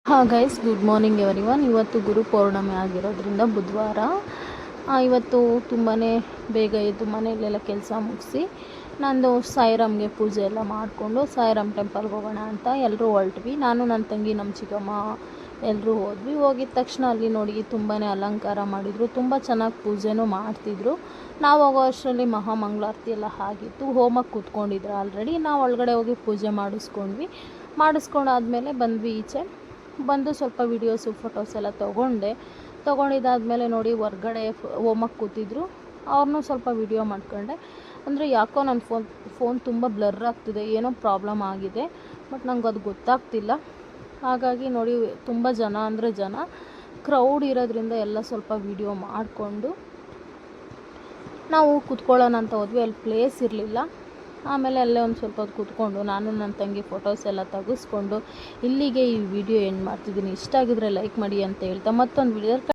Guys, good morning everyone. ಇವತ್ತು ಗುರು ಪೌರ್ಣಮಿ ಆಗಿರೋದ್ರಿಂದ ಬುಧವಾರ ಇವತ್ತು ತುಂಬಾ ಬೇಗ ಎದ್ದು ಮನೆಯಲ್ಲೆಲ್ಲ ಕೆಲಸ ಮುಗಿಸಿ ನಂದು ಸಾಯಿರಾಮ್ಗೆ ಪೂಜೆ ಎಲ್ಲ ಮಾಡಿಕೊಂಡು ಸಾಯಿರಾಮ್ ಟೆಂಪಲ್ಗೆ ಹೋಗೋಣ ಅಂತ ಎಲ್ಲರೂ ಹೊರಟ್ವಿ. ನಾನು ನನ್ನ ತಂಗಿ, ನಮ್ಮ ಚಿಕ್ಕಮ್ಮ ಎಲ್ಲರೂ ಹೋದ್ವಿ. ಹೋಗಿದ ತಕ್ಷಣ ಅಲ್ಲಿ ನೋಡಿ ತುಂಬಾ ಅಲಂಕಾರ ಮಾಡಿದರು, ತುಂಬ ಚೆನ್ನಾಗಿ ಪೂಜೆನೂ ಮಾಡ್ತಿದ್ರು. ನಾವು ಹೋಗೋ ಅಷ್ಟರಲ್ಲಿ ಮಹಾಮಂಗಳಾರತಿ ಎಲ್ಲ ಆಗಿತ್ತು. ಹೋಮಕ್ಕೆ ಕೂತ್ಕೊಂಡಿದ್ರು ಆಲ್ರೆಡಿ. ನಾವು ಒಳಗಡೆ ಹೋಗಿ ಪೂಜೆ ಮಾಡಿಸ್ಕೊಂಡಾದ್ಮೇಲೆ ಬಂದ್ವಿ. ಈಚೆ ಬಂದು ಸ್ವಲ್ಪ ವೀಡಿಯೋಸು ಫೋಟೋಸ್ ಎಲ್ಲ ತೊಗೊಂಡಿದ್ದಾದಮೇಲೆ ನೋಡಿ ಹೊರ್ಗಡೆ ಹೋಮಕ್ಕೆ ಕೂತಿದ್ರು. ಅವ್ರನ್ನೂ ಸ್ವಲ್ಪ ವೀಡಿಯೋ ಮಾಡ್ಕೊಂಡೆ. ಅಂದರೆ ಯಾಕೋ ನನ್ನ ಫೋನ್ ತುಂಬ ಬ್ಲರ್ ಆಗ್ತಿದೆ, ಏನೋ ಪ್ರಾಬ್ಲಮ್ ಆಗಿದೆ, ಬಟ್ ನಂಗೆ ಅದು ಗೊತ್ತಾಗ್ತಿಲ್ಲ. ಹಾಗಾಗಿ ನೋಡಿ ತುಂಬ ಜನ ಕ್ರೌಡ್ ಇರೋದ್ರಿಂದ ಎಲ್ಲ ಸ್ವಲ್ಪ ವೀಡಿಯೋ ಮಾಡಿಕೊಂಡು ನಾವು ಕೂತ್ಕೊಳ್ಳೋಣ ಅಂತ ಹೋದ್ವಿ. ಅಲ್ಲಿ ಪ್ಲೇಸ್ ಇರಲಿಲ್ಲ. ಆಮೇಲೆ ಅಲ್ಲೇ ಒಂದು ಸ್ವಲ್ಪ ಹೊತ್ತು ಕೂತ್ಕೊಂಡು ನಾನು ನನ್ನ ತಂಗಿ ಫೋಟೋಸ್ ಎಲ್ಲ ತೆಗೆಸ್ಕೊಂಡು ಇಲ್ಲಿಗೆ ಈ ವಿಡಿಯೋ ಎಂಡ್ ಮಾಡ್ತಿದ್ದೀನಿ. ಇಷ್ಟ ಆಗಿದ್ರೆ ಲೈಕ್ ಮಾಡಿ ಅಂತ ಹೇಳ್ತಾ ಮತ್ತೊಂದು ವಿಡಿಯೋ